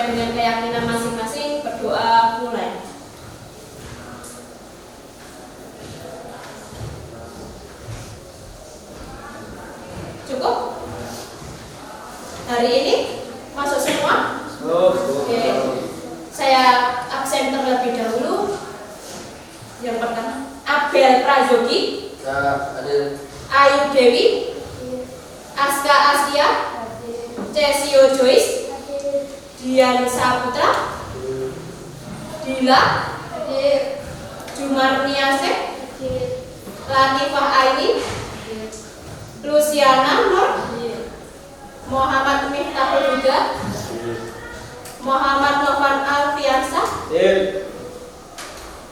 sesuai dengan keyakinan masing-masing berdoa mulai. Cukup? Hari ini masuk semua? Oke. Saya absen terlebih dahulu. Yang pertama, Abel Prayogi, Ayu Dewi, Aska Asia, Cesio Joyce, Dian Saputra, Dila, Jumarni Asep, Latifah Aini, Luciana Nur, Muhammad Miftahul Huda, Muhammad Novan Alfiansa,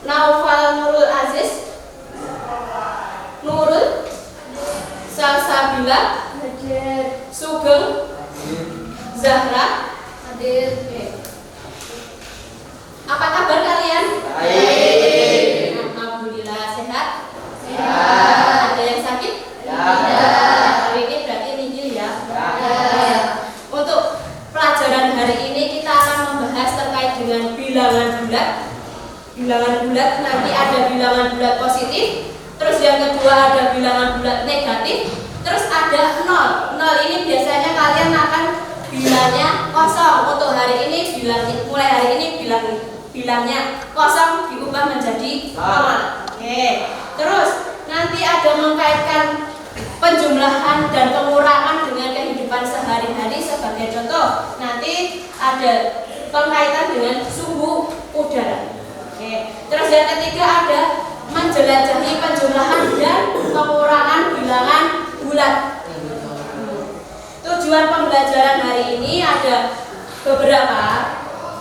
Naufal Nurul Aziz, Nurul, Salsabila, Sugeng, Zahra. Apa kabar kalian? Baik. Alhamdulillah. Sehat? Sehat. Ada yang sakit? Tidak. Hari ini berarti nihil ya? Ya. Untuk pelajaran hari ini kita akan membahas terkait dengan bilangan bulat. Bilangan bulat nanti ada bilangan bulat positif, terus yang kedua ada bilangan bulat negatif, terus ada nol. Nol ini biasanya kalian akan bilangnya kosong. Untuk hari ini mulai hari ini bilangnya kosong diubah menjadi nol. Oke. Terus nanti ada mengkaitkan penjumlahan dan pengurangan dengan kehidupan sehari-hari. Sebagai contoh, nanti ada pengkaitan dengan suhu udara. Oke. Terus yang ketiga ada menjelajahi penjumlahan dan pengurangan bilangan bulat. Tujuan pembelajaran hari ini ada beberapa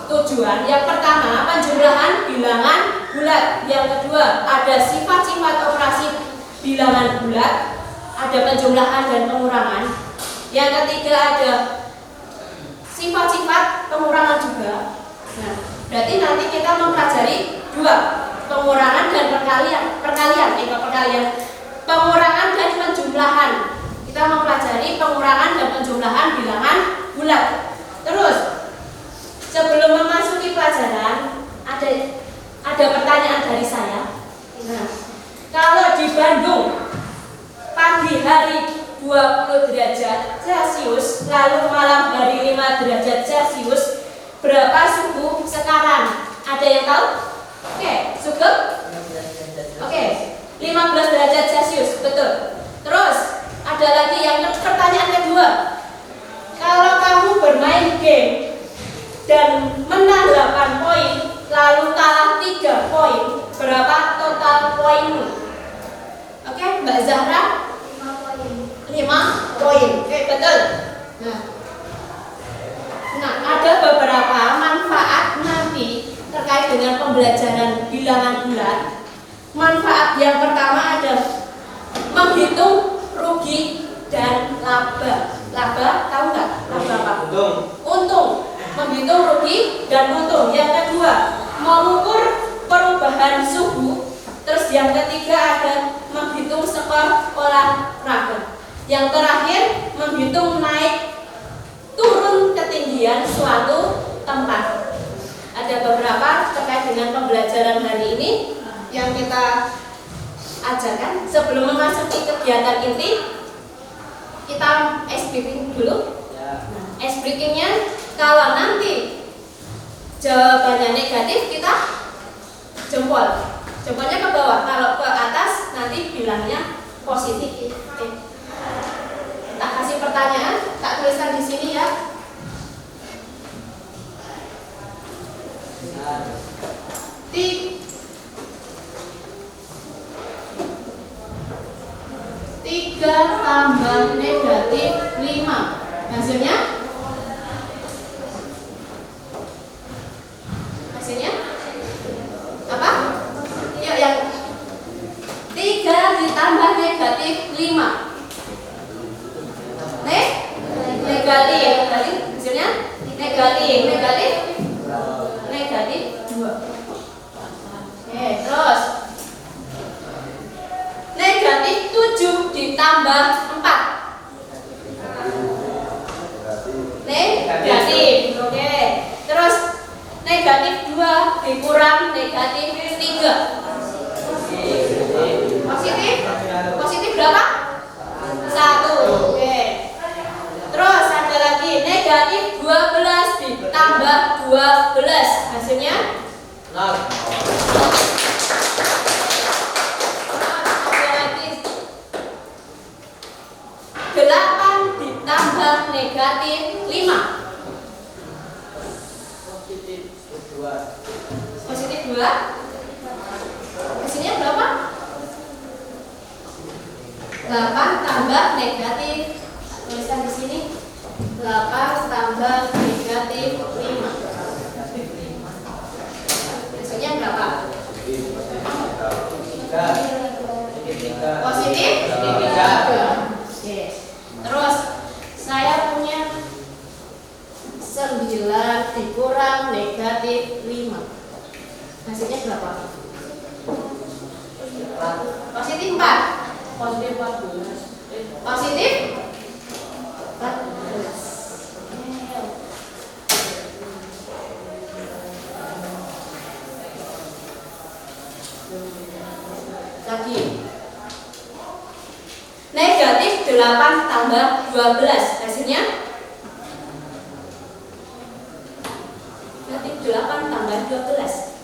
tujuan. Yang pertama, penjumlahan bilangan bulat. Yang kedua, ada sifat-sifat operasi bilangan bulat. Ada penjumlahan dan pengurangan. Yang ketiga ada sifat-sifat pengurangan juga. Nah, berarti nanti kita mempelajari dua, pengurangan dan perkalian. Pengurangan dan penjumlahan. Kita mempelajari pengurangan dan penjumlahan bilangan bulat. Terus sebelum memasuki pelajaran ada pertanyaan dari saya. Nah, kalau di Bandung pagi hari 20 derajat Celcius, lalu malam hari 5 derajat Celcius, berapa suhu sekarang? Ada yang tahu? Oke, Sugeng? Oke, 15 derajat Celcius, betul. Terus ada lagi yang pertanyaan kedua. Kalau kamu bermain game dan menang 8 poin, lalu kalah 3 poin, berapa total poinmu? Oke, Mbak Zahra? 5 poin. Oke, betul. Nah, ada beberapa manfaat nanti terkait dengan pembelajaran bilangan bulat. Manfaat yang pertama ada menghitung rugi dan laba. Laba, tahu nggak? Laba apa? Untung. Menghitung rugi dan untung. Yang kedua, mengukur perubahan suhu. Terus yang ketiga ada menghitung skor olahraga. Yang terakhir, menghitung naik turun ketinggian suatu tempat. Ada beberapa terkait dengan pembelajaran hari ini yang kita ajarkan. Sebelum memasuki kegiatan inti, kita ice breaking dulu. Ice breakingnya, kalau nanti jawabannya negatif, kita jempolnya ke bawah. Kalau ke atas, nanti bilangnya positif. Tak kasih pertanyaan, tak tuliskan di sini ya. Tiga tambah negatif 5. Hasilnya? Apa? Yuk yang 3 ditambah negatif 5. Negatif. Tadi hasilnya negatif 2. Oke, terus negatif 7 ditambah 4. dikurang negatif 3. Positif? Positif berapa? 1. Oke. Terus ada lagi negatif 12 ditambah 12. Hasilnya? 0. Ada lagi 8 ditambah negatif 5. Positif 2. Hasilnya berapa? 8 tambah negatif, tulisan di sini 8 tambah negatif 5. Hasilnya berapa? Positif 3. Oke. Terus saya punya 9 dikurang negatif 5. Hasilnya berapa? Positif 4. Positif 14. Positif 14. Lagi. Negatif 8 tambah 12. Hasilnya? Negatif 8 tambah 12.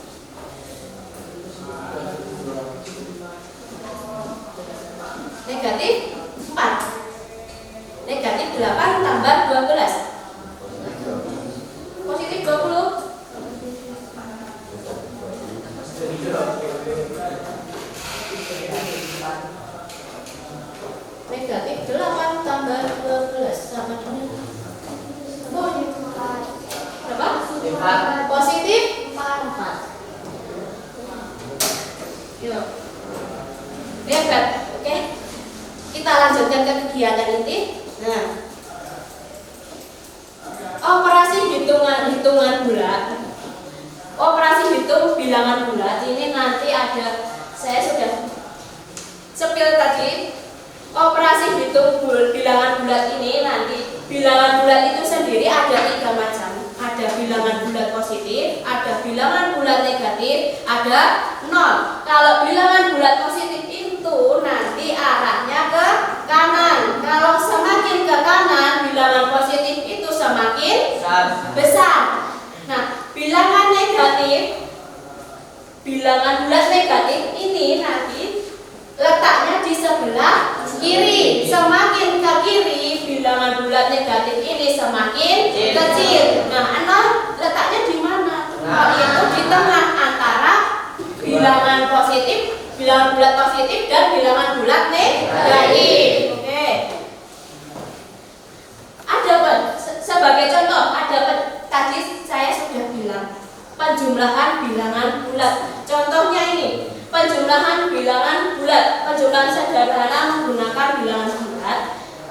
Negatif 4. Negatif 8 tambah 12. Positif 20. Negatif 8 tambah 12 sama dengan berapa? 4. Positif 4. Yuk. Lihat. Oke. Kita lanjutkan ke kegiatan inti. Nah, operasi hitungan bulat. Operasi hitung bilangan bulat ini nanti ada, saya sudah sepil tadi. Operasi hitung bilangan bulat ini nanti, bilangan bulat itu sendiri ada 3 macam. Ada bilangan bulat positif, ada bilangan bulat negatif, ada 0. Kalau bilangan bulat positif itu nanti arahnya ke kanan. Kalau semakin ke kanan, bilangan positif itu semakin besar. Nah, bilangan bulat negatif ini nanti letaknya di sebelah kiri. Semakin ke kiri, bilangan bulat negatif ini semakin kecil. Nah, 0 letaknya di mana? Yaitu di tengah antara bilangan positif, bilangan bulat positif dan bilangan bulat negatif. Oke. Ada sebagai contoh, tadi saya sudah bilang penjumlahan bilangan bulat. Contohnya ini, penjumlahan bilangan bulat. Penjumlahan sederhana menggunakan bilangan bulat.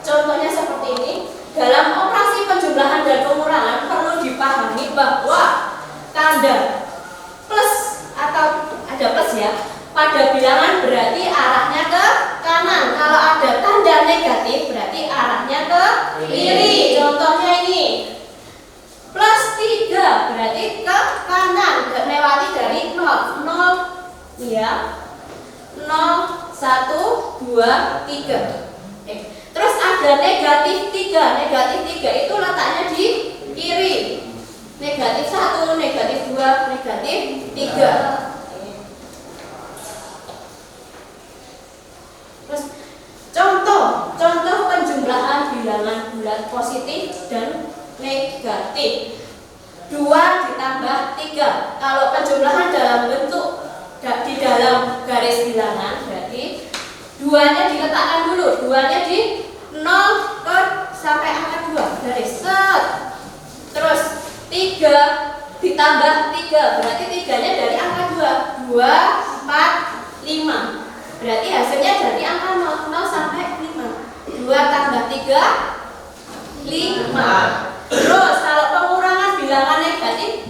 Contohnya seperti ini. Dalam operasi penjumlahan dan pengurangan perlu dipahami bahwa tanda plus atau ada plus ya pada bilangan berarti arahnya ke kanan. Kalau ada tanda negatif berarti arahnya ke kiri. Contohnya ini plus 3 berarti ke kanan, melewati dari 0 ya, 0 1 2 3. Terus ada negatif 3. Negatif 3 itu letaknya di kiri. Negatif 1, negatif 2, negatif 3. Terus contoh penjumlahan bilangan bulat positif dan negatif. 2 ditambah 3. Kalau penjumlahan dalam bentuk di dalam garis bilangan berarti 2-nya diletakkan dulu. 2-nya di 0 ke sampai angka 2 garis set. Terus 3 ditambah 3 berarti 3-nya dari angka 2. 2 4 5. Berarti hasilnya dari angka 0 sampai 5. 2 tambah 3 5. Terus kalau pengurangan bilangan negatif,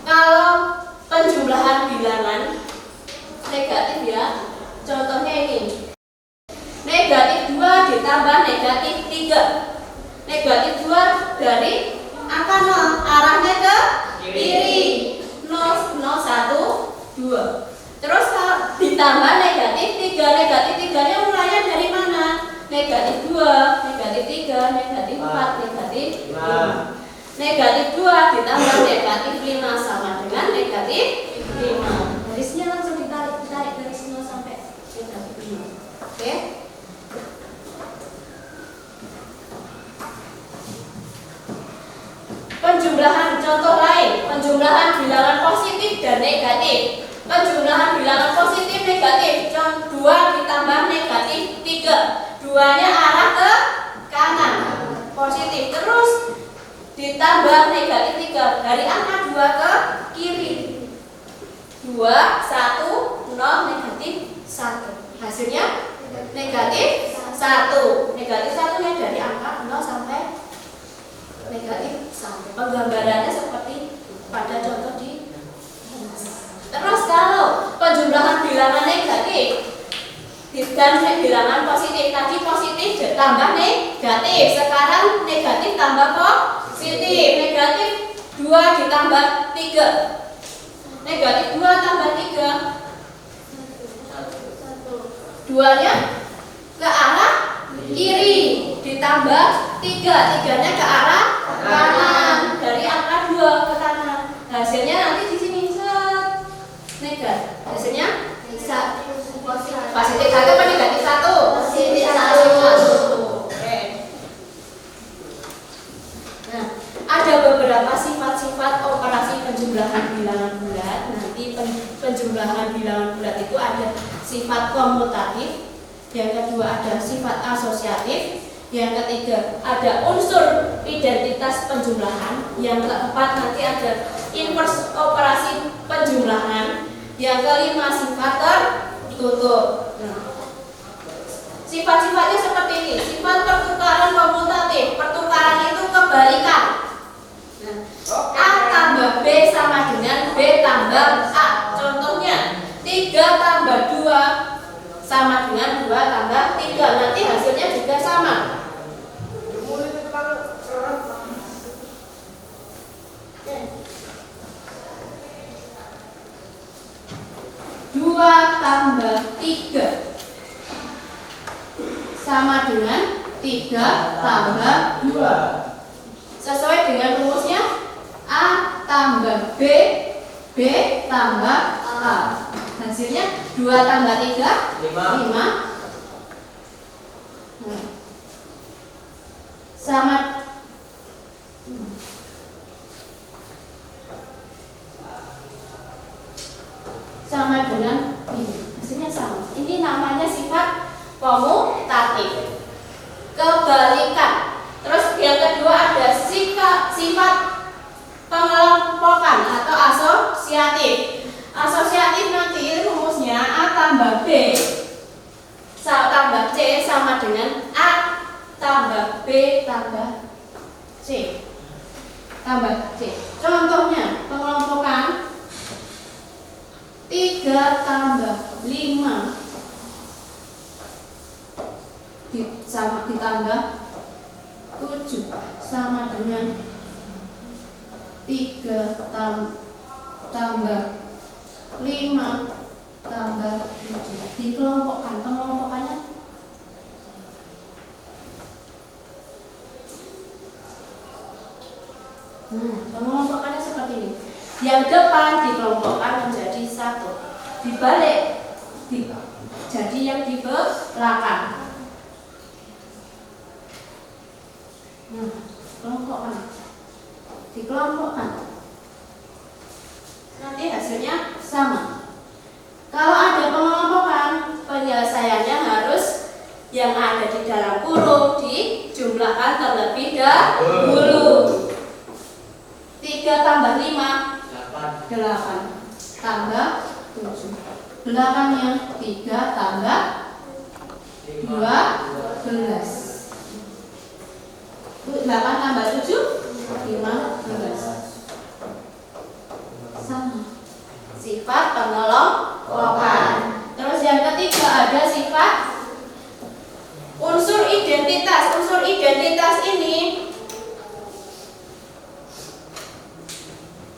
kalau penjumlahan bilangan negatif ya, contohnya ini. Negatif 2 ditambah negatif 3. Negatif 2 dari angka 0, arahnya ke kiri. 0 ditambah negatif 3. Negatif 3-nya mulainya dari mana? Negatif 2, negatif 3, negatif 4, negatif 5. Negatif 2 ditambah negatif 5 sama dengan negatif 5. Garisnya langsung ditarik dari 0 sampai negatif 5. Oke? Penjumlahan contoh lain, penjumlahan bilangan positif dan negatif. Penjumlahan bilangan positif negatif, 2 ditambah negatif 3. 2-nya arah ke kanan, positif. Terus ditambah negatif 3, dari angka 2 ke kiri. 2, 1, 0, negatif 1. Hasilnya negatif 1. Negatif 1-nya dari angka 0 sampai negatif 1. Penggambarannya seperti pada contoh di atas. Terus kalau penjumlahan bilangan negatif dan bilangan positif, tadi positif tambah negatif, sekarang negatif tambah positif. Negatif 2 ditambah 3. Negatif 2 tambah 3. 2-nya ke arah kiri, ditambah 3. 3-nya ke arah kanan, dari angka 2 ke kanan. Hasilnya nanti di sini negatif. Hasilnya positif 1 apa negatif 1? Positif 1. Oke. Nah, ada beberapa sifat-sifat operasi penjumlahan bilangan bulat. Nanti penjumlahan bilangan bulat itu ada sifat komutatif, yang kedua ada sifat asosiatif, yang ketiga ada unsur identitas penjumlahan, yang keempat nanti ada inverse operasi penjumlahan, yang kelima sifat tertutup. Nah, sifat-sifatnya seperti ini. Sifat pertukaran komutatif, pertukaran itu kebalikan. Nah, A tambah B sama dengan B tambah A. Contohnya 3 tambah 2 sama dengan 2 tambah 3. Nanti hasilnya juga sama. 2 tambah 3 sama dengan 3 tambah 2. Sesuai dengan rumusnya, A tambah B, B tambah A. Hasilnya 2 tambah 3 5. Sama dengan ini. Hasilnya sama. Ini namanya sifat komutatif, kebalikan. Terus yang kedua ada sifat pengelompokan atau asosiatif. Asosiatif nanti rumusnya A tambah B tambah C sama dengan A tambah B tambah C tambah C. Contohnya pengelompokan 3 tambah 5 ditambah 7 sama dengan 3 tambah 5 tambah 7. Dikelompokkan, pengelompokannya pengelompokannya seperti ini. Yang depan dikelompokkan menjadi 1, dibalik jadi yang di belakang. Dikelompokkan, nanti hasilnya sama. Kalau ada pengelompokan, penyelesaiannya harus yang ada di dalam kurung dijumlahkan terlebih dahulu. 3 tambah 5 8 tambah 7. Belakangnya 3 tambah 12. 8 tambah 7 15. Sama. Sifat pengelompokan. Terus yang ketiga ada sifat unsur identitas. Unsur identitas ini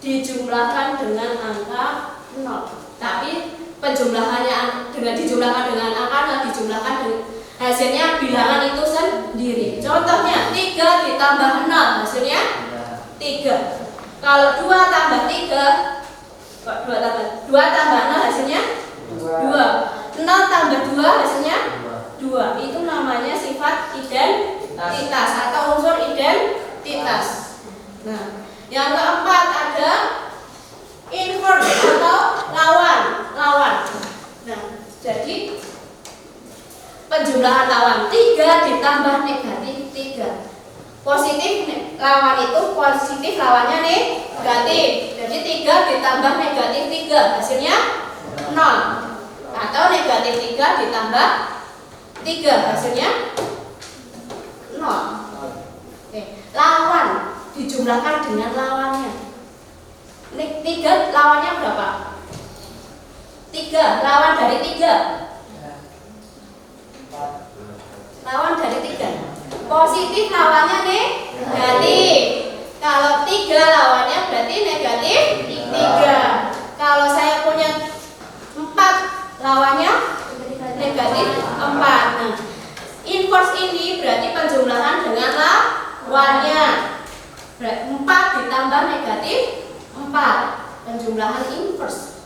dijumlahkan dengan angka 0, tapi penjumlahannya dengan dijumlahkan dengan angka, dijumlahkan dengan hasilnya bilangan itu sendiri. Contohnya 3 ditambah 0 hasilnya 3. Kalau 2 tambah 3, 2 tambah 0 hasilnya 2. 0 tambah 2 hasilnya 2. Itu namanya sifat identitas atau unsur identitas. Nah, yang keempat ada inverse atau lawan. Nah, jadi penjumlahan lawan 3 ditambah negatif 3. Positif lawan itu positif, lawannya negatif. Jadi 3 ditambah negatif 3 hasilnya 0. Atau negatif 3 ditambah 3 hasilnya 0. Oke. Lawan dijumlahkan dengan lawannya. 3 lawannya berapa? 3 lawan dari 3. Lawan dari 3. Positif lawannya negatif. Kalau 3 lawannya berarti negatif 3. Kalau saya punya 4 lawannya negatif 4. Nah, inverse ini berarti penjumlahan dengan lawannya. 4 ditambah negatif 4. Penjumlahan inverse.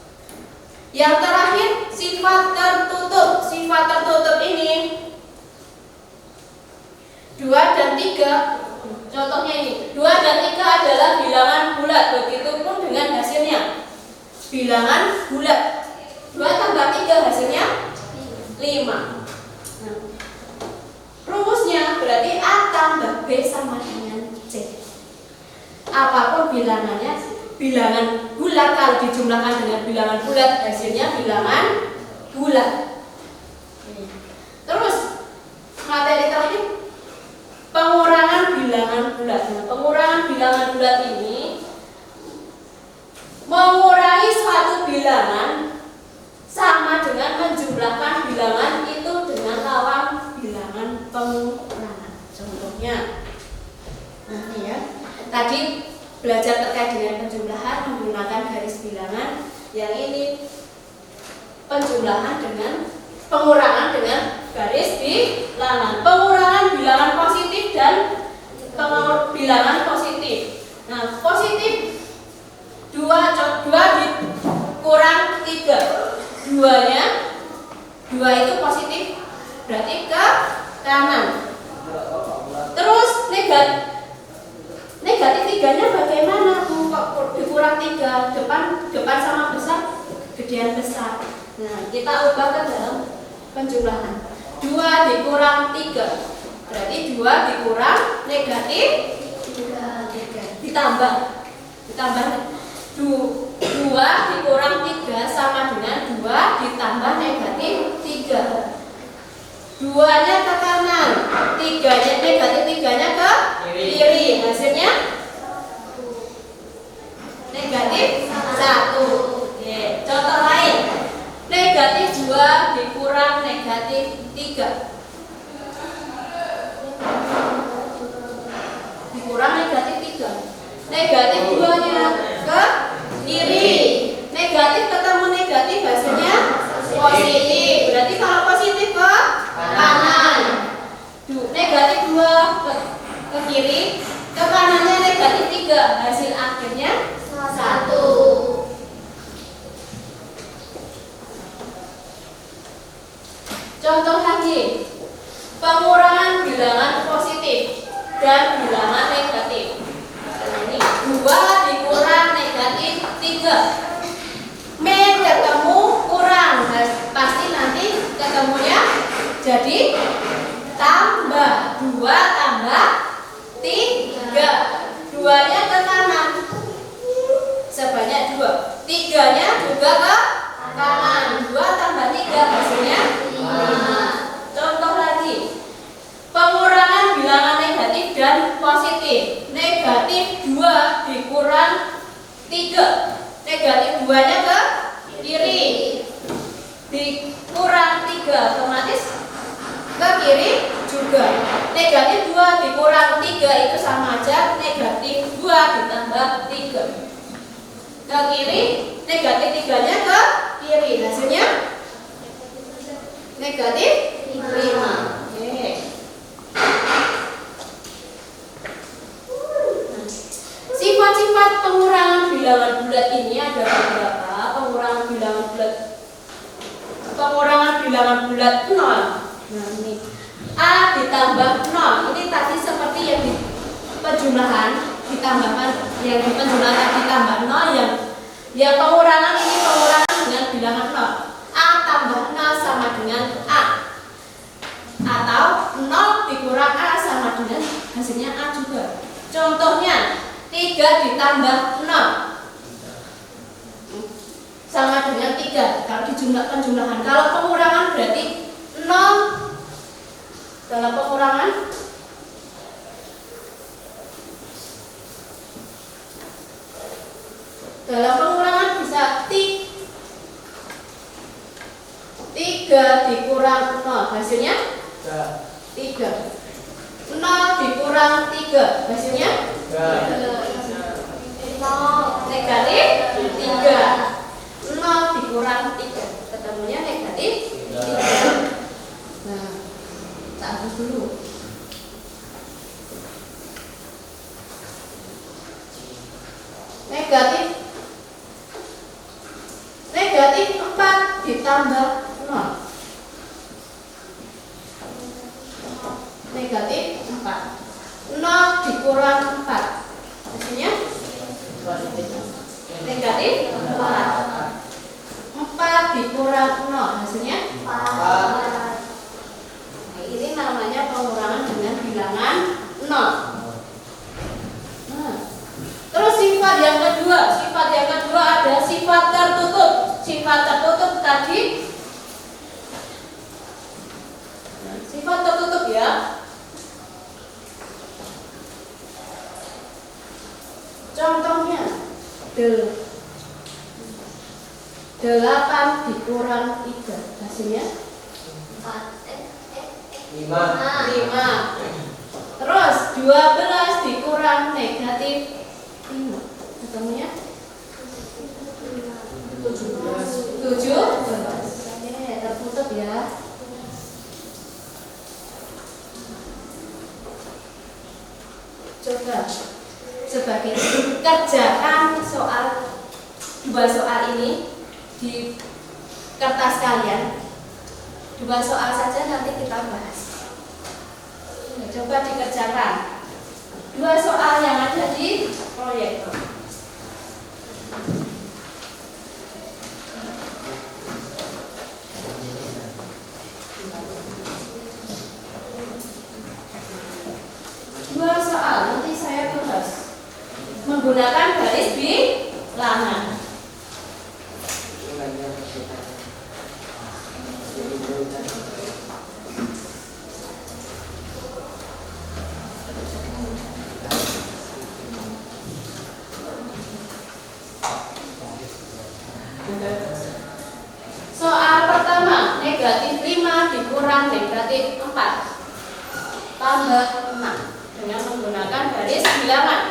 Yang terakhir sifat tertutup. Sifat tertutup ini 2 dan 3. Contohnya ini 2 dan 3 adalah bilangan bulat. Begitupun dengan hasilnya bilangan bulat. 2 tambah 3 hasilnya 5. Nah, rumusnya berarti A tambah B sama dengan C. Apapun bilangannya, bilangan bulat kalau dijumlahkan dengan bilangan bulat hasilnya bilangan bulat. Terus materi terakhir pengurangan bilangan bulat. Nah, pengurangan bilangan bulat ini mengurangi suatu bilangan sama dengan menjumlahkan bilangan itu dengan lawan bilangan pengurangan. Contohnya, nah ini ya, tadi belajar terkait dengan penjumlahan menggunakan garis bilangan. Yang ini penjumlahan dengan pengurangan dengan garis bilangan. Pengurangan bilangan positif dan bilangan positif. Nah, positif 2 dikurang 3. 2 itu positif berarti ke kanan. Terus negatif 3-nya bagaimana? Kok dikurang 3? Depan sama besar, gedean besar. Nah, kita ubah ke dalam penjumlahan. 2 dikurang 3 berarti 2 dikurang negatif 3. Ditambah 2 dikurang 3 sama dengan 2 ditambah negatif 3. 2-nya ke kanan, 3-nya negatif 3-nya ke kiri. Hasilnya negatif 1. Oke, contoh lain. Negatif 2 dikurang negatif 3. Dikurang negatif 3. Negatif 2-nya ke kiri. Negatif ketemu negatif hasilnya positif. Berarti kalau positif ke kanan. Negatif 2 ke kiri, ke kanannya negatif 3. Hasil akhirnya 1. Contoh lagi, pengurangan bilangan positif dan bilangan negatif. Ini 2 dikurang negatif 3. Ketemu kurang, pasti nanti ketemunya jadi tambah. 2 tambah 3. 2-nya ke kanan sebanyak 2. 3-nya juga ke kanan. 2 tambah 3 hasilnya 5. Contoh lagi, pengurangan bilangan negatif dan positif. Negatif 2 dikurang 3. Negatif 2-nya ke kiri. Dikurang 3 otomatis ke kiri juga. Negatif 2 dikurang 3 itu sama aja negatif 2 ditambah 3. Ke kiri, negatif 3-nya ke kiri. Hasilnya negatif 5. Oke. Sifat-sifat pengurangan bilangan bulat ini ada beberapa. Pengurangan bilangan bulat 0. Nah, ini A ditambah 0. Ini tadi seperti yang di penjumlahan ditambahkan, yang di penjumlahan ditambah 0, yang pengurangan ini pengurangan dengan bilangan 0. A tambah 0 sama dengan A. Atau 0 dikurang A sama dengan hasilnya A juga. Contohnya 3 ditambah 0 sama dengan 3 kalau dijumlah penjumlahan. Kalau pengurangan berarti 0 dalam pengurangan bisa 3 dikurang 0 hasilnya 3. 0 dikurang 3 hasilnya 0, negatif 3. 0 dikurang 3 ketemunya negatif 3. Nah, kita hapus dulu. Negatif 4 ditambah 0. Negatif 4. 0 dikurang 4 hasilnya negatif 4. 4 dikurang 0 hasilnya 4. Nah, ini namanya pengurangan dengan bilangan 0. Nah, terus sifat yang kedua ada sifat tertutup. Sifat tertutup tadi, nah, sifat tertutup ya. Contohnya 8 dikurang 3 hasilnya 5. Terus 12 dikurang negatif 5 ketemunya 17. Oke, tertutup ya. Coba sebagai kerjakan dua soal ini di kertas kalian. 2 soal saja nanti kita bahas. Coba dikerjakan 2 soal yang ada di proyektor. Nanti saya tulis menggunakan garis bilangan. Soal pertama, negatif 5 dikurang negatif 4 tambah 6 dengan menggunakan garis bilangan.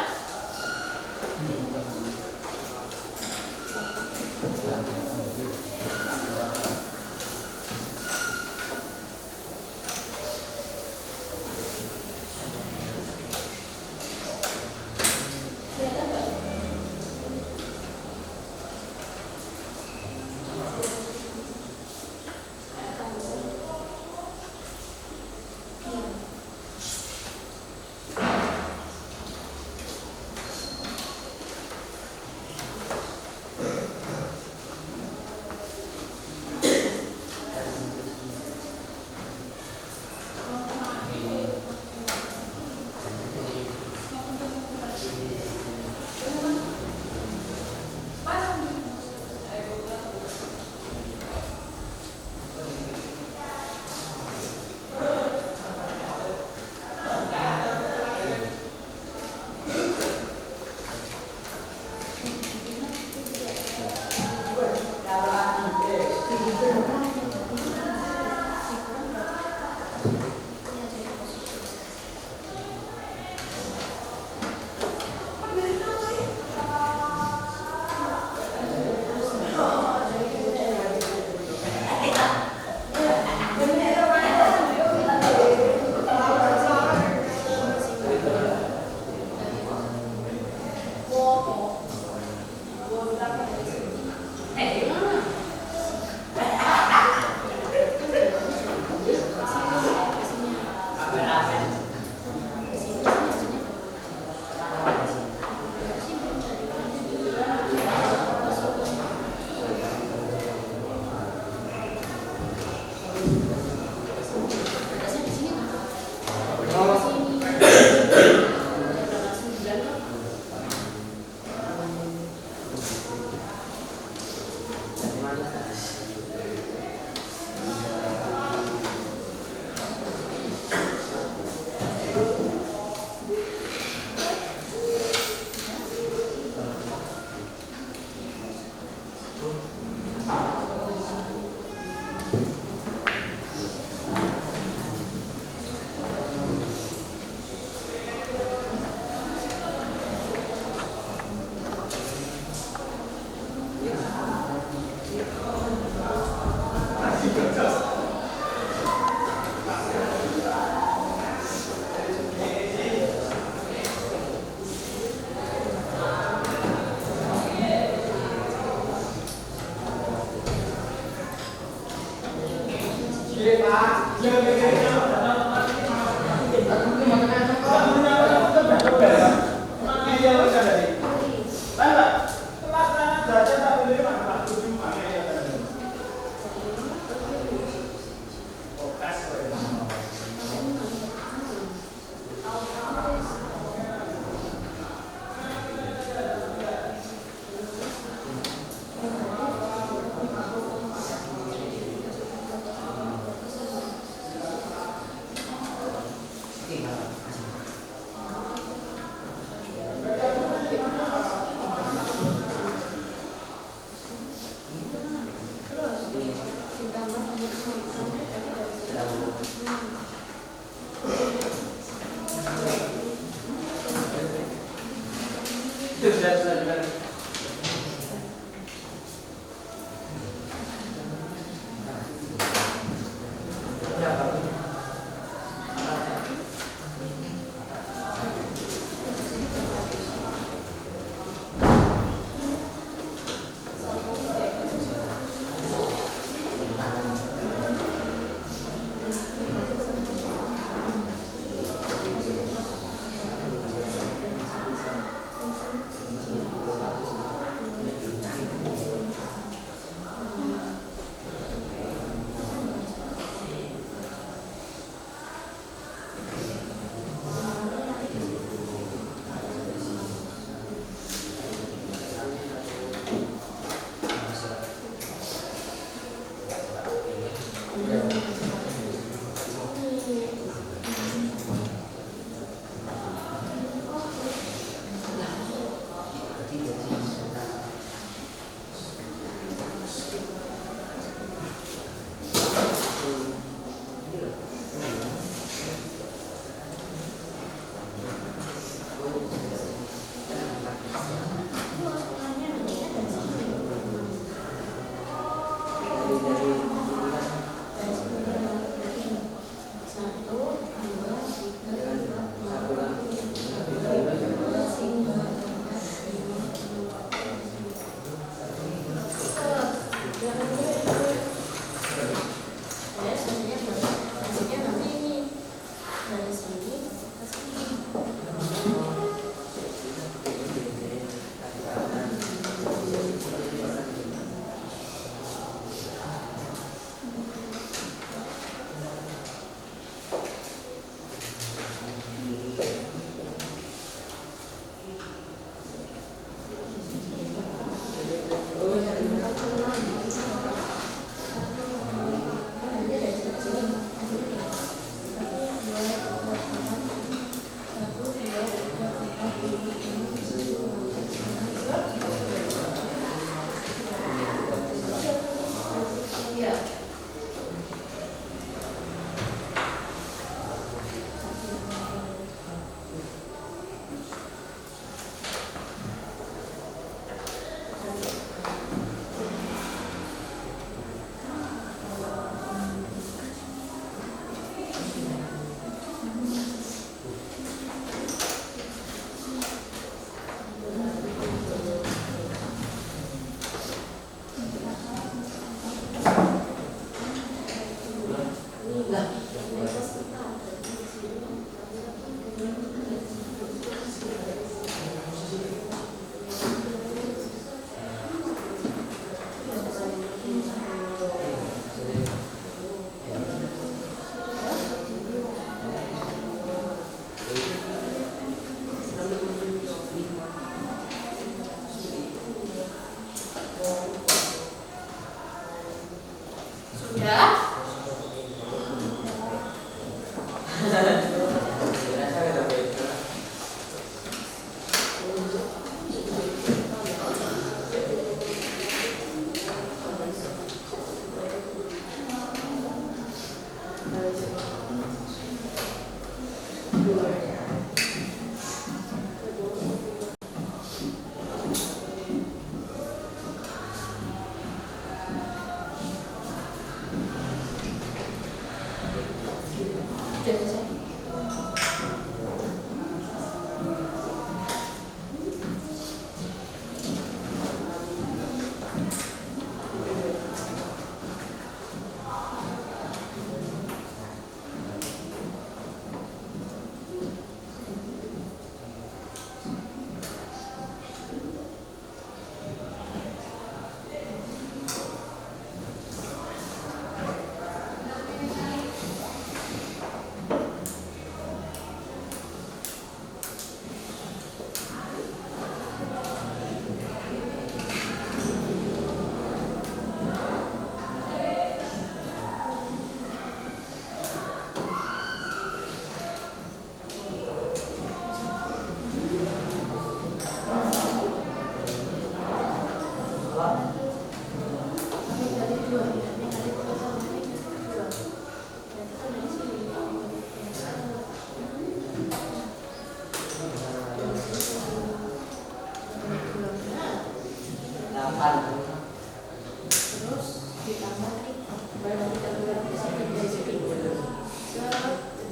Terus ditambah 3 baru kita buat jadi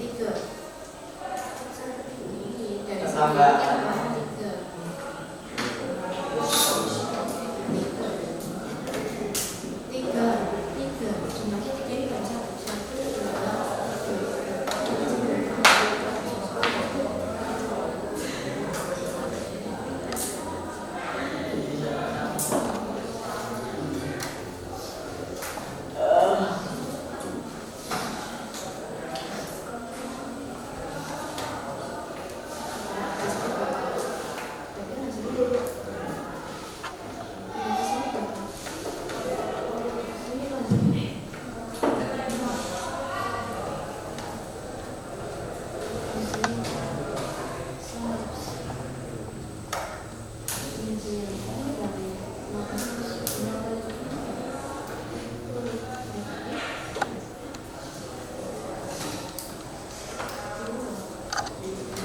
3. Ini dari sini tambah 3 jumlahnya 3 ini kan 1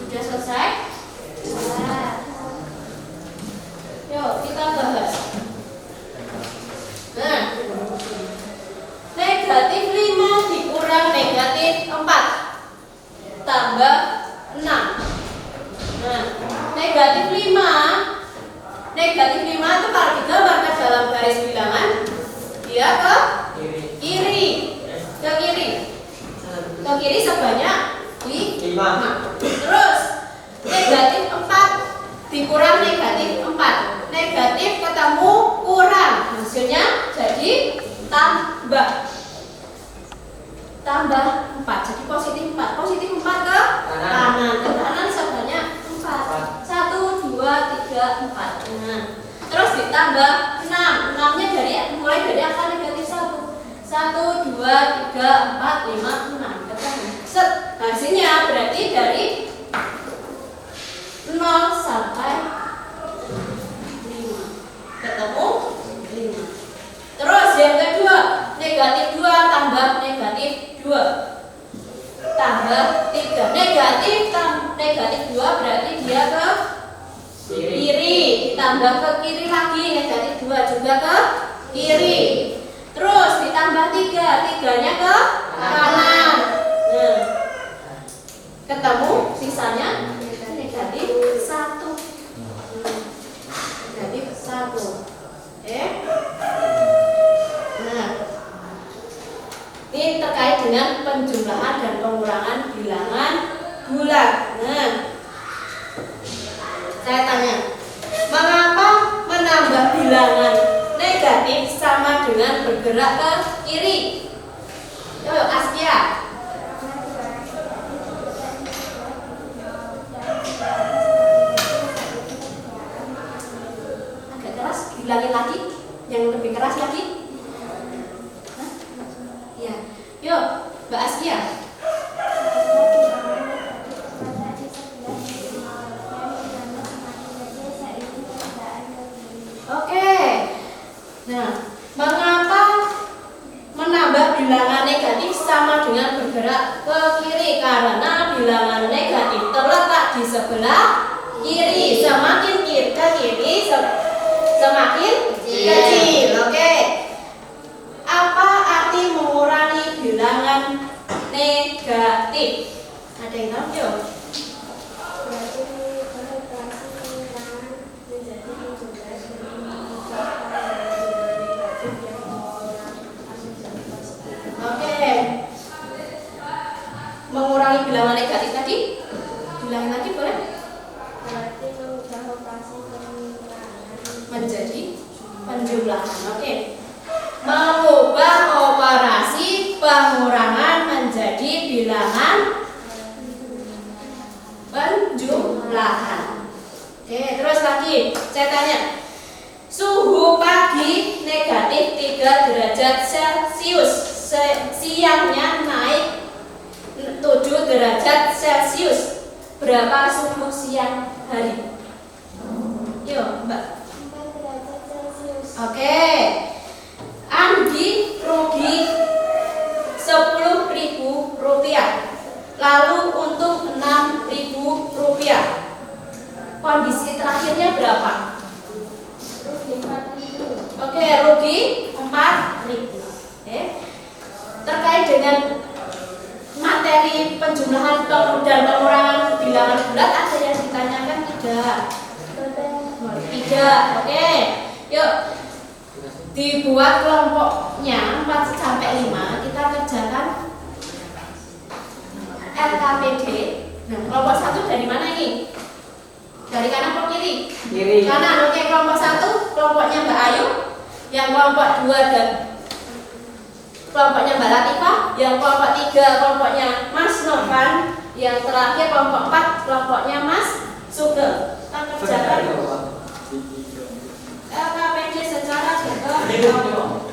Sudah selesai? Yuk kita bahas. Nah, negatif 5 dikurang negatif 4 tambah 6. Nah, negatif 5 itu kalau digambarkan dalam garis bilangan dia ke kiri. Ke kiri sebanyak 5. Terus negatif 4 dikurang negatif 4. Negatif ketemu kurang, hasilnya jadi tambah 4. Jadi positif 4. Positif 4 ke kanan. Ke kanan sebanyak 4. 1, 2, 3, 4. Nah, terus ditambah 6. 6-nya mulai dari angka negatif 1. 1, 2, 3, 4, 5, 6. Ketemu. Hasilnya berarti dari 0 sampai 5. Ketemu 5. Terus yang kedua, negatif 2 tambah negatif 2 tambah 3. Negatif 2 berarti dia ke kiri. Ditambah ke kiri lagi, negatif 2 juga ke kiri. Terus ditambah 3. 3-nya ke kanan. Nah, ketemu sisanya negatif 1. Negatif 1. Nah, ini terkait dengan penjumlahan dan pengurangan bilangan bulan. Nah, saya tanya, mengapa menambah bilangan negatif sama dengan bergerak ke kiri? Yuk, Askia. Agak keras, bilangin lagi. Yang lebih keras lagi. Hah? Ya. Yuk, Mbak Askia. Oke. Nah, mengapa menambah bilangan negatif sama dengan bergerak ke kiri? Karena bilangan negatif terletak di sebelah kiri. Semakin ke kiri semakin kecil. Oke. Apa arti mengurangi bilangan negatif? Ada yang tahu yuk? Oke. Mengurangi bilangan negatif tadi? Bilangin lagi boleh? Berarti mengubah operasi pengurangan menjadi penjumlahan. Oke. Mengubah operasi pengurangan menjadi bilangan penjumlahan. Oke, terus lagi saya tanya. Suhu pagi negatif 3 derajat Celcius. Siangnya naik 7 derajat Celcius. Berapa suhu siang hari? Yuk, Mbak. 4 derajat Celcius. Oke. Andi rugi 10.000 rupiah. Lalu untung 6.000 rupiah. Kondisi terakhirnya berapa? Rugi 4.000. Oke, rugi 4.000. Oke. Terkait dengan materi penjumlahan dan pengurangan bilangan bulat ada yang ditanyakan tidak? Tidak. Oke. Yuk. Dibuat kelompoknya 4 sampai 5, kita kerjakan LKPD. Nah, kelompok 1 dari mana ini? Dari kanan atau kiri? Kiri. Kanan. Oke, kelompok 1 kelompoknya Mbak Ayu, yang kelompok 2 dan kelompoknya Mbak Latifah, yang kelompok 3 kelompoknya Mas Novan, yang terakhir kelompok 4 kelompoknya Mas Sugeng. Kita kerjakan LKPD secara kelompok.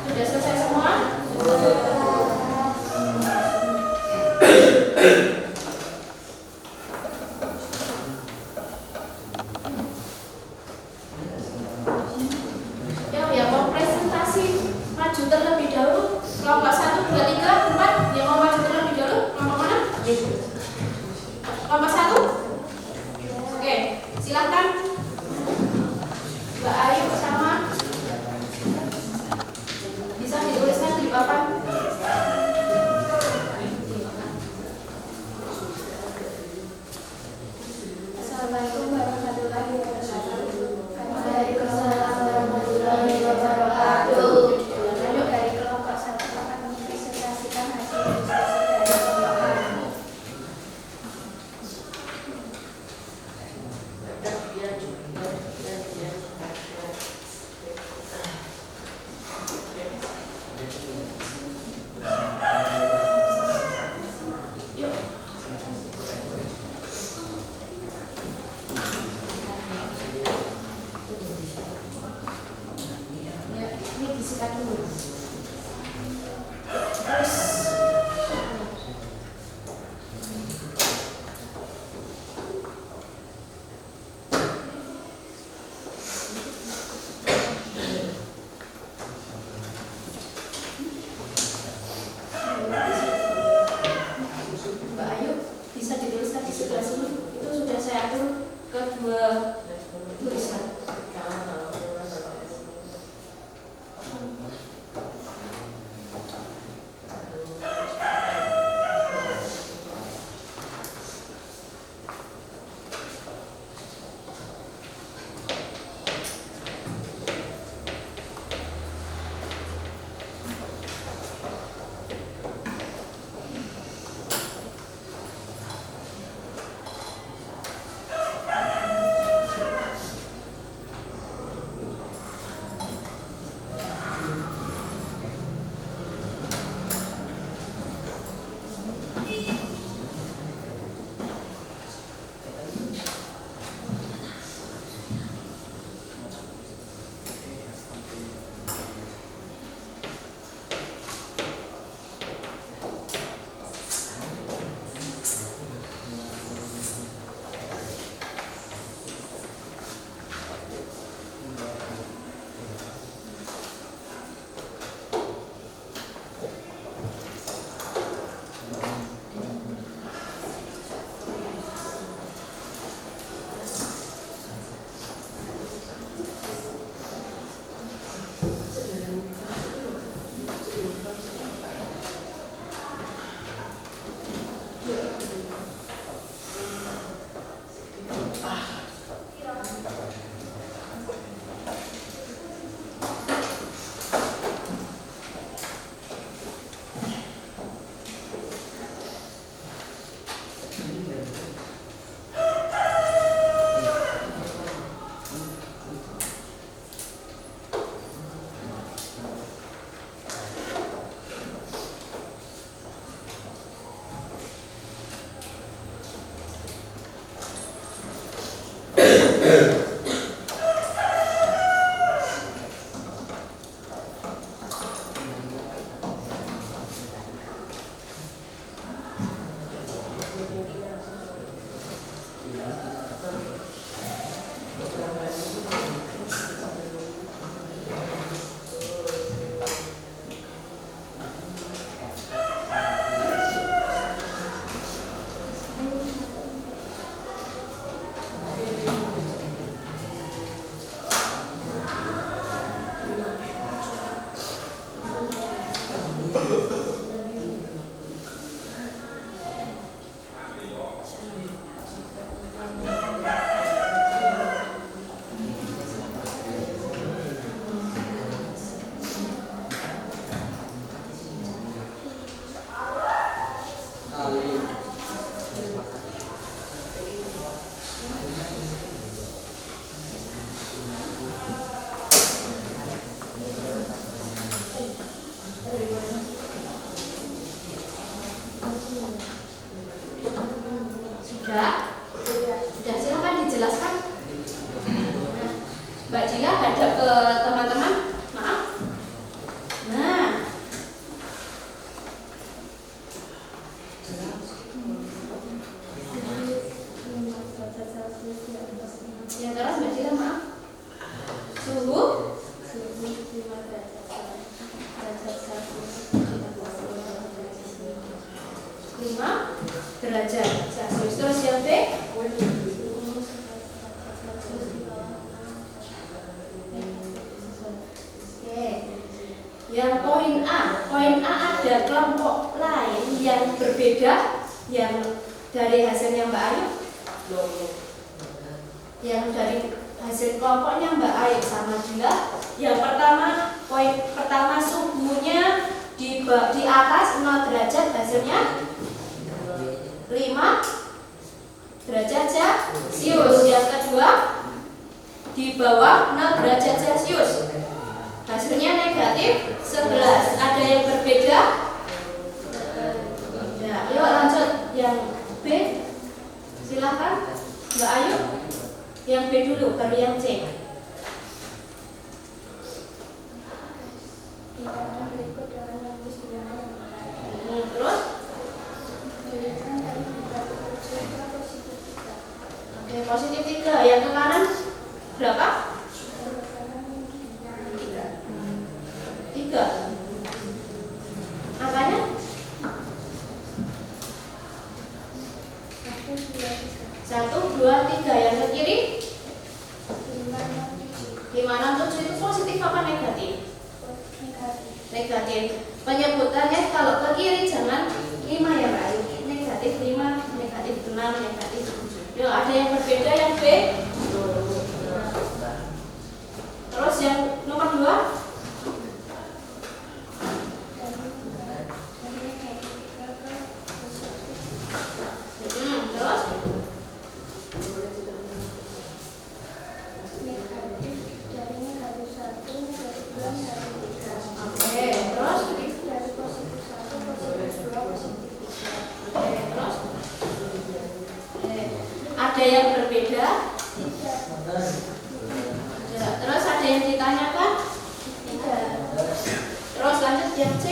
Sudah selesai semua? Yang mau presentasi maju terlebih dahulu. Kelompok 1, 2, 3, 4. Yang mau maju terlebih dahulu, kelompok mana? Kelompok 1. Oke, silakan. Mbak Ayu bersama. Bisa dituliskan di papan. Sudah silakan dijelaskan. Mbak Jila hadap ke teman-teman. Maaf. Nah, yang keras Mbak Jila, maaf. Suhu 5 derajat Celcius. Terus yang B? Yang poin A ada kelompok lain yang berbeda yang dari hasilnya Mbak Ayu. Yang dari hasil kelompoknya Mbak Ayu sama Jila. Yang pertama, poin pertama suhunya di atas 0 derajat, hasilnya 5 derajat Celcius. Yang kedua, di bawah 0 derajat Celcius, hasilnya negatif 11. Ada yang berbeda? Ya, yuk lanjut yang B. Silakan Mbak Ayu. Yang B dulu, baru yang C. Terus? Oke, positif 3. Yang ke kanan berapa? 3. Angkanya? 1, 2, 3. Yang ke kiri? 5, 6, 7. Itu positif apa negatif? Negatif. Penyebutannya kalau ke kiri jangan 5 ya Mbak Ayu. Negatif 5, negatif 6, negatif 7. Yuk, ada yang berbeda yang B? Terus yang nomor 2? Terus? Oke, terus? Ada yang berbeda? Terus ada yang ditanyakan? Terus lanjut yang C.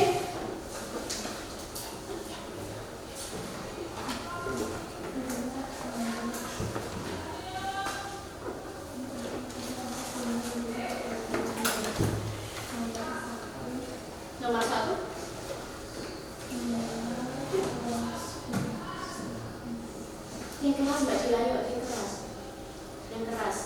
Nomor 1. Yang keras Mbak Cila, yuk, yang keras. Yang keras.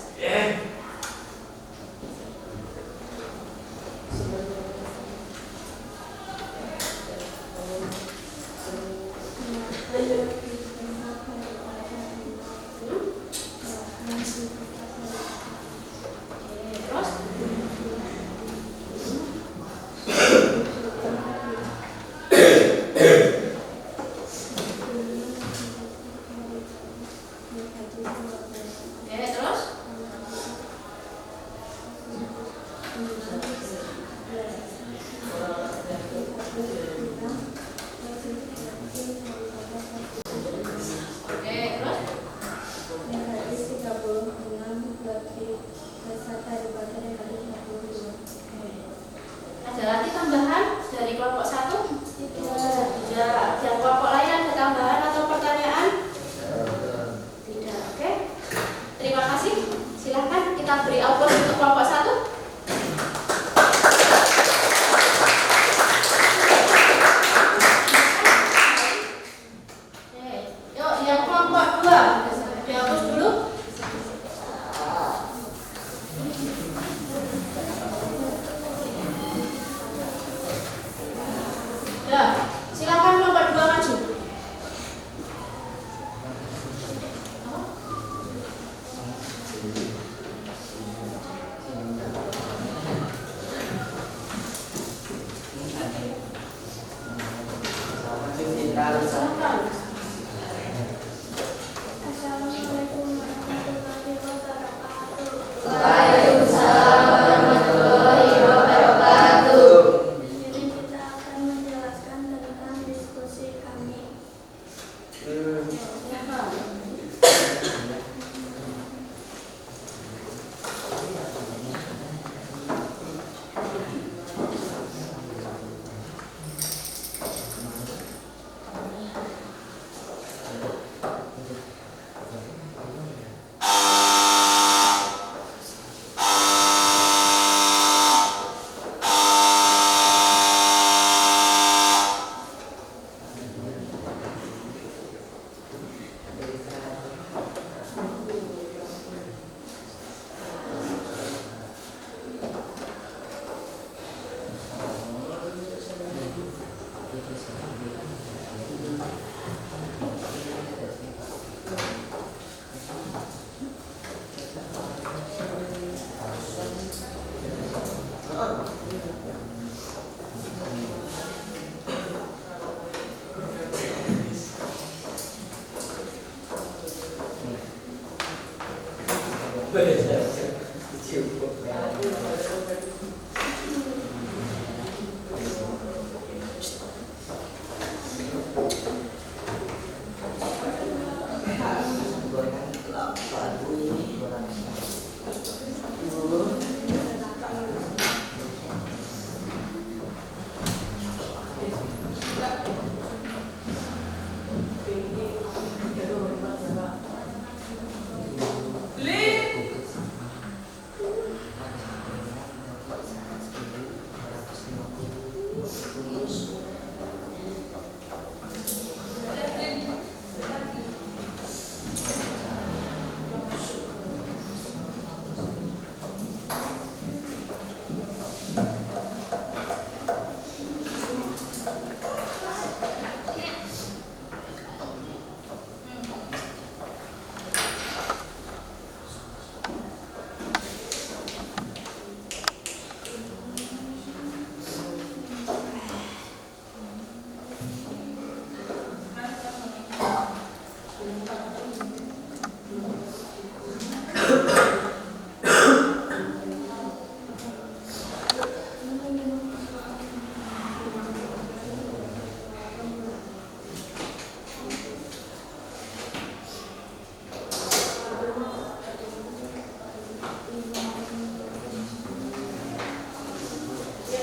Ada lagi tambahan dari kelompok 1? Tidak. Yang kelompok lain ada tambahan atau pertanyaan? Tidak. Oke. Terima kasih. Silahkan kita beri aplaus untuk kelompok 1. Yuk, yang kelompok 2 dihapus dulu. Silakan kelompok 2 maju. Silakan. Assalamualaikum warahmatullahi wabarakatuh. Waalaikumsalam warahmatullahi wabarakatuh. Di sini kita akan menjelaskan tentang diskusi kami. Silakan.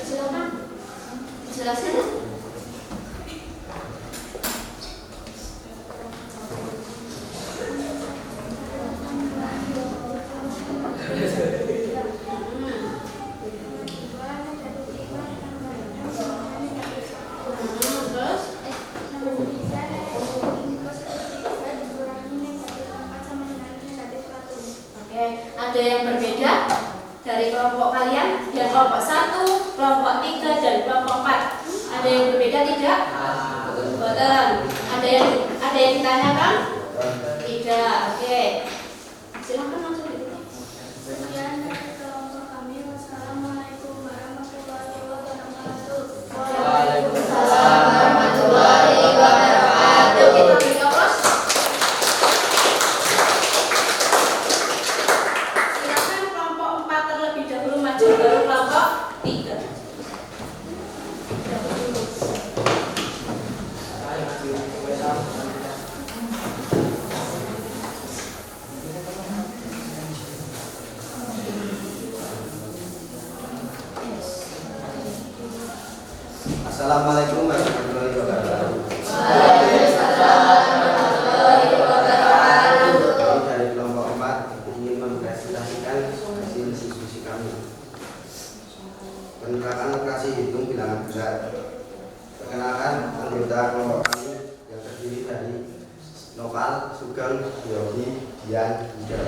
Silakan. Jelaskan. Oke, ada yang berbeda dari kelompok kalian dan kelompok 1, kelompok 3 dan kelompok 4. Ada yang berbeda tidak? Betul. Ada yang ditanyakan? Tidak. Oke. Silakan langsung ditutup. Sekian dari kelompok kami. Wassalamualaikum warahmatullahi wabarakatuh. Waalaikumsalam warahmatullahi wabarakatuh. Kita beri aplaus. Silakan kelompok 4 terlebih dahulu maju, baru kelompok 3. Assalamualaikum warahmatullahi wabarakatuh. Kami dari kelompok 4 ingin mempresentasikan hasil diskusi kami. Penerapan operasi hitung bilangan bulat. Perkenalkan anggota kelompok kami yang terdiri dari Noval, Sugeng, Yogi, Dian, Ida.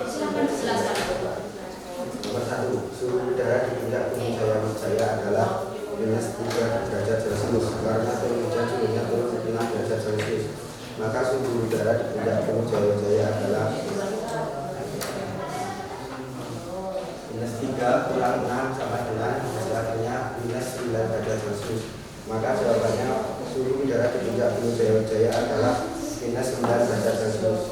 Silakan dijelaskan. Nomor 1, suhu udara di puncak Gunung Jaya adalah minus 3 derajat Celcius. Karena turun hujan suhunya turun 6 derajat Celcius, maka suhu udara di puncak Gunung Jaya adalah minus 3 kurang 6 sama dengan hasilnya minus 9 derajat Celcius. Maka jawabannya suhu udara di puncak Gunung Jaya adalah minus 9 derajat Celcius.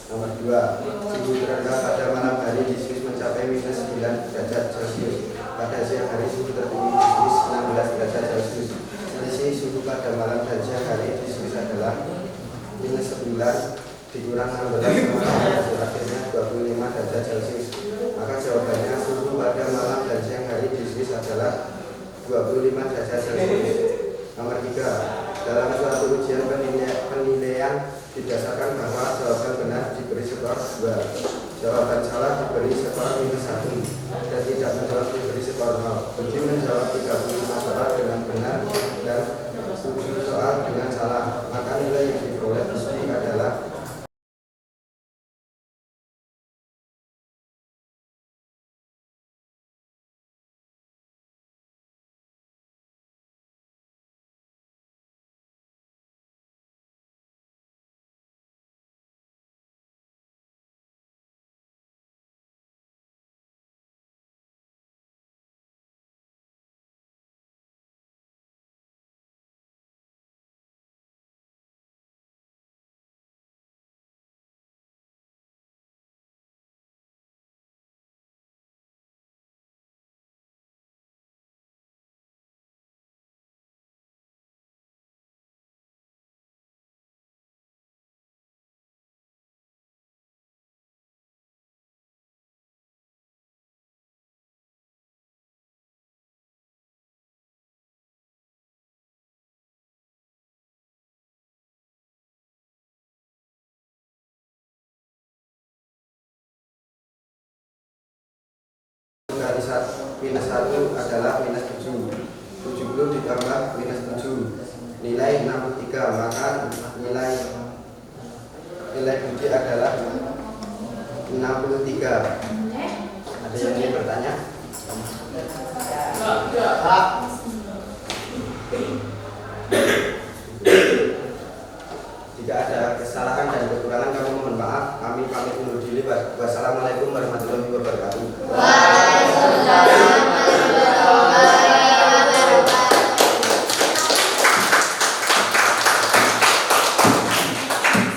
Nomor 2, suhu terendah pada malam hari di Swiss mencapai minus 9 derajat Celcius. Pada siang hari suhu tertinggi di Swiss 16 derajat Celcius. Selisih suhu pada malam dan siang hari di Swiss adalah minus 9 dikurang 16 sama hasil akhirnya 25 derajat Celcius. Maka jawabannya suhu pada malam dan siang hari di Swiss adalah 25 derajat Celcius. Nomor 3, dalam suatu ujian penilaian didasarkan bahwa jawaban benar diberi skor 2, jawaban salah diberi skor minus 1, dan tidak menjawab diberi skor 0. Uji menjawab 35 soal dengan benar dan 7 soal dengan salah, maka nilai yang diperoleh uji adalah minus 1 adalah minus 7, 70 ditambah minus 7, nilai 63, maka nilai uji adalah 63. Ada yang ingin bertanya? Jika ada kesalahan dan kekurangan kami mohon maaf. Kami pamit undur diri. Wassalamualaikum warahmatullahi wabarakatuh.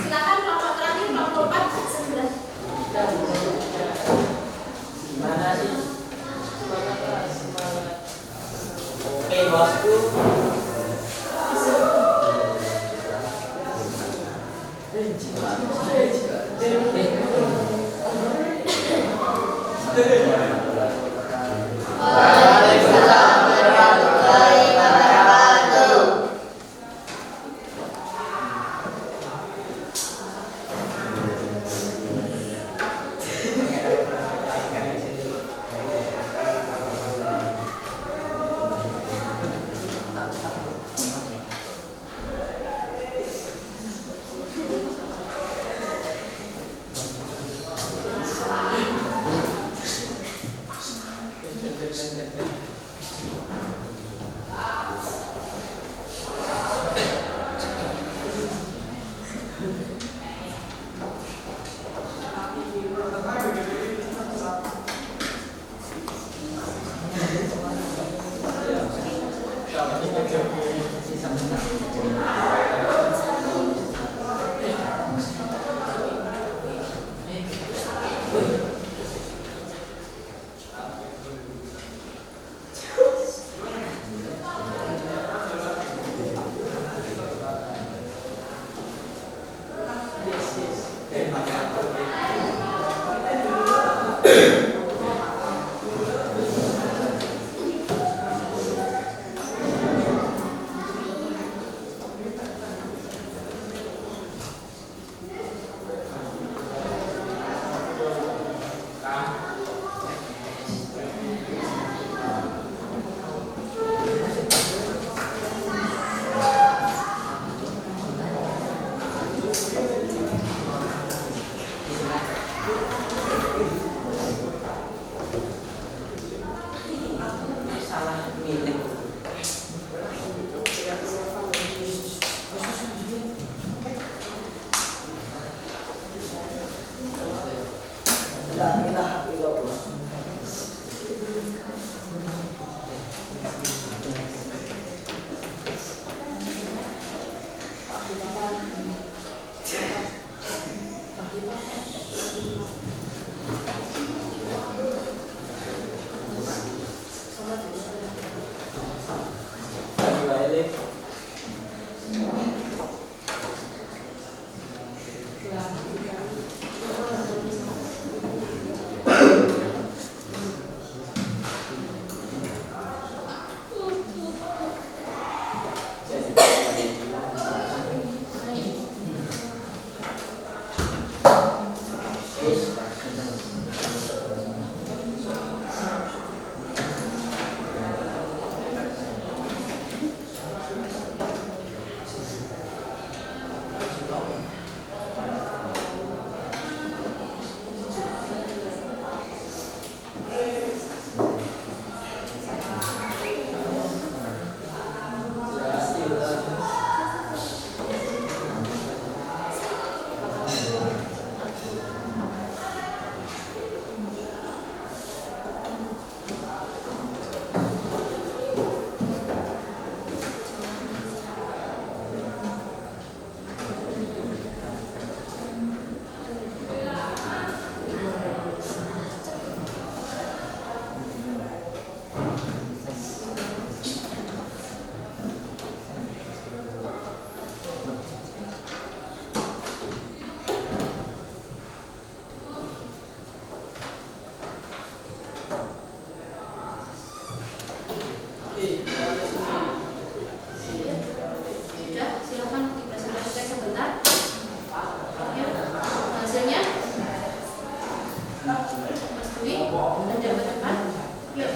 Silakan kelompok terakhir, kelompok 4 segera. Gimana sih? Oke, bosku. Waalaikumsalam warahmatullahi wabarakatuh. Salah milih. La ilaha illallah. Balik. Sudah, silakan kita selesai sebentar. Ya, hasilnya Mas Dwi ada berapa? Yuk.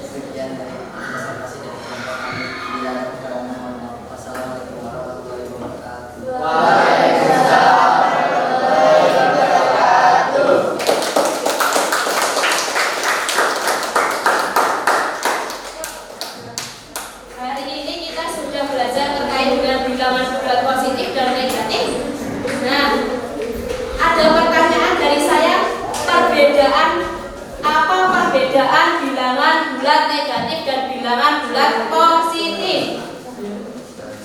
Sekian dari presentasi dari kelompok kami. Bila ada kekurangan, mohon maaf. Wassalamualaikum warahmatullahi wabarakatuh. Hari ini kita sudah belajar terkait dengan bilangan bulat positif dan negatif. Nah, ada pertanyaan dari saya, apa perbedaan bilangan bulat negatif dan bilangan bulat positif?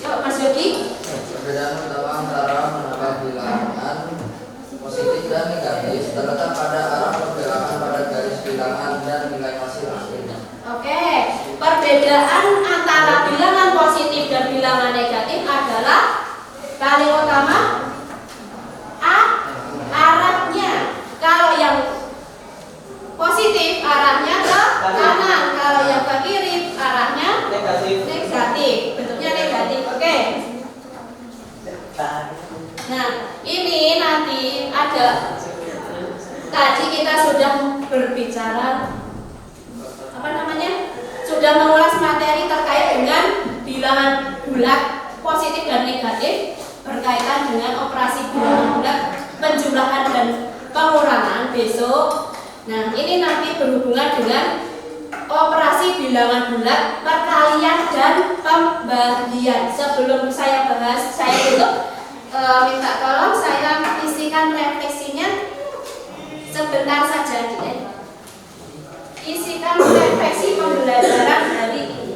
Yuk, Mas Yogi. Perbedaan utama antara menambah bilangan positif dan negatif terletak pada arah pergerakan pada garis bilangan dan nilai hasil akhirnya. Oke, perbedaan antara bilangan positif dan bilangan negatif adalah paling utama arahnya. Kalau yang positif arahnya ke kanan, kalau yang ke kiri arahnya Negatif. negatif, bentuknya negatif. Oke. Nah, ini nanti ada tadi kita sudah berbicara sudah mengulas materi terkait dengan bilangan bulat positif dan negatif berkaitan dengan operasi bilangan bulat penjumlahan dan pengurangan besok. Nah, ini nanti berhubungan dengan operasi bilangan bulat perkalian dan pembagian. Sebelum saya bahas, saya tutup minta tolong saya isikan refleksinya sebentar saja. Isikan refleksi pembelajaran hari ini.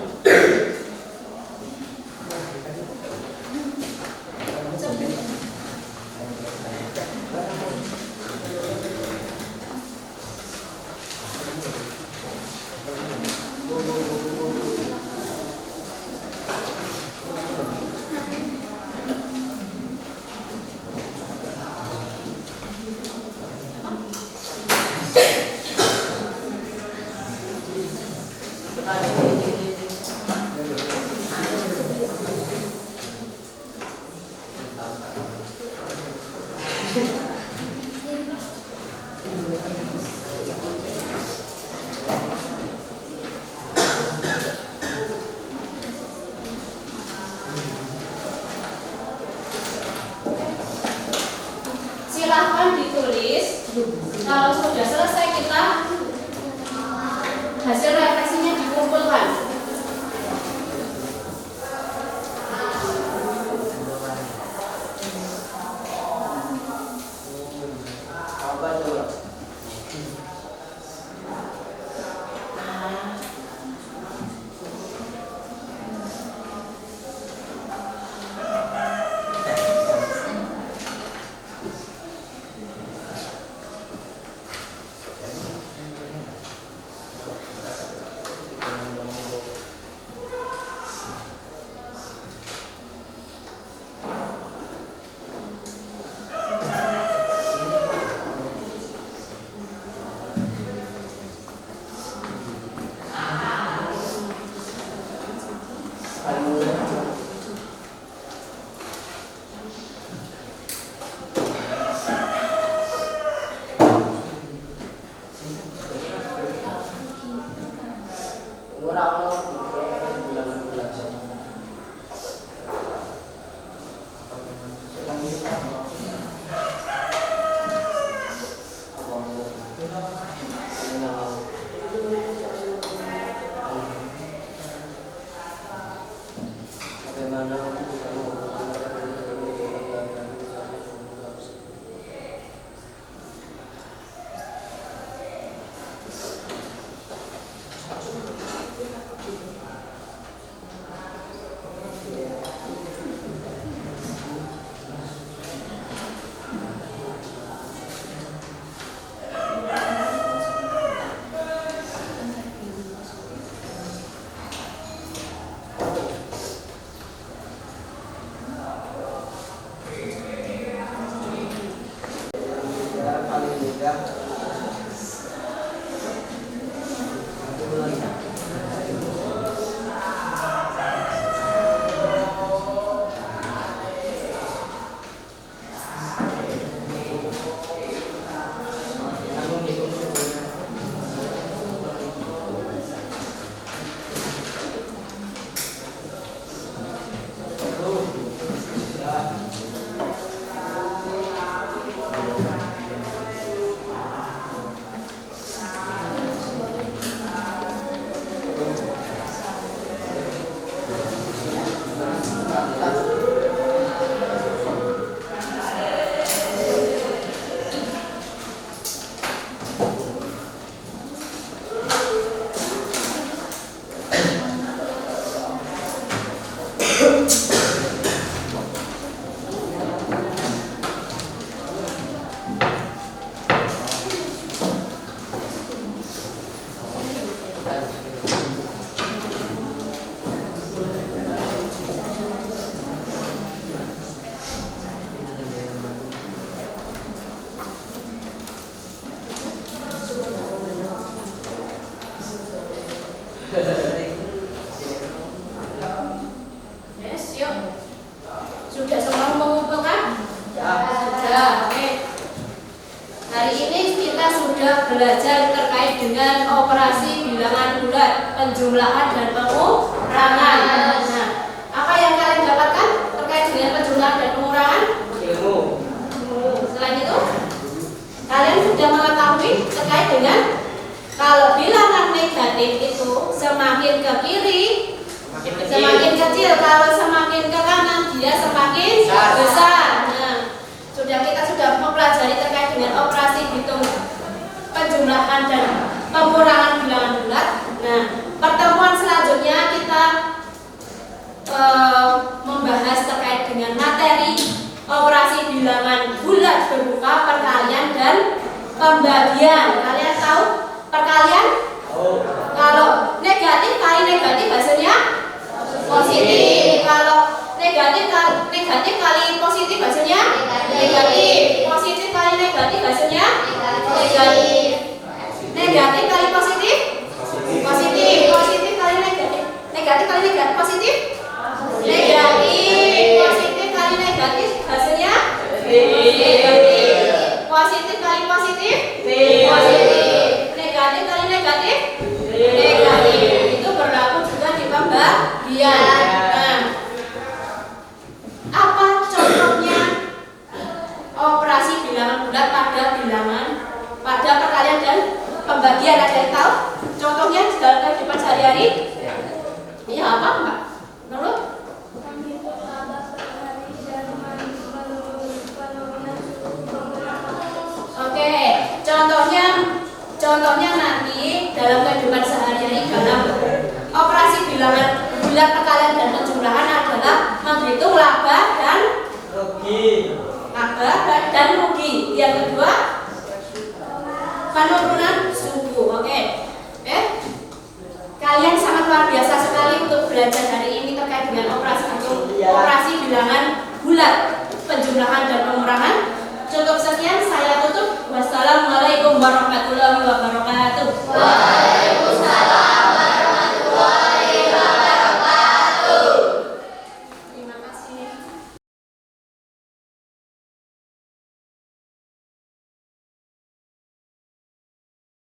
Silahkan ditulis. Kalau sudah selesai kita hasil refleksinya dikumpulkan. Sudah semua mengumpulkan? Sudah. Oke. Hari ini kita sudah belajar terkait dengan operasi bilangan bulat, penjumlahan dan pengurangan. Nah, apa yang kalian dapatkan terkait dengan penjumlahan dan pengurangan? Ilmu. Selain itu, kalian sudah mengetahui terkait dengan kalau bilangan negatif itu semakin ke kiri, semakin kecil, kalau semakin ke kanan dia semakin besar. Nah, kita sudah mempelajari terkait dengan operasi hitung penjumlahan dan pengurangan bilangan bulat. Nah, pertemuan selanjutnya kita membahas terkait dengan materi operasi bilangan bulat berupa perkalian dan pembagian. Kalian tahu perkalian? Kalau negatif kali negatif hasilnya positif. Kalau negatif kali positif hasilnya negatif. Positif kali negatif hasilnya negatif. Negatif kali positif positif. Positif kali negatif. Negatif kali negatif positif negatif. Positif kali negatif hasilnya negatif. Positif kali positif positif. Negatif kali negatif negatif. Itu berlaku juga di pembagian. Nah, apa contohnya operasi bilangan bulat pada perkalian dan pembagian? Ada yang tahu contohnya dalam kehidupan sehari-hari? Iya, apa enggak? Menurut? Menghitung laba per hari dan penurunan suku bunga. Oke, contohnya nanti dalam kehidupan sehari-hari dalam operasi bilangan bulat perkalian dan penjumlahan adalah menghitung laba dan rugi. Yang kedua, penurunan suku. Oke. Kalian sangat luar biasa sekali untuk belajar hari ini terkait dengan operasi bilangan bulat, penjumlahan dan pengurangan. Cukup sekian, saya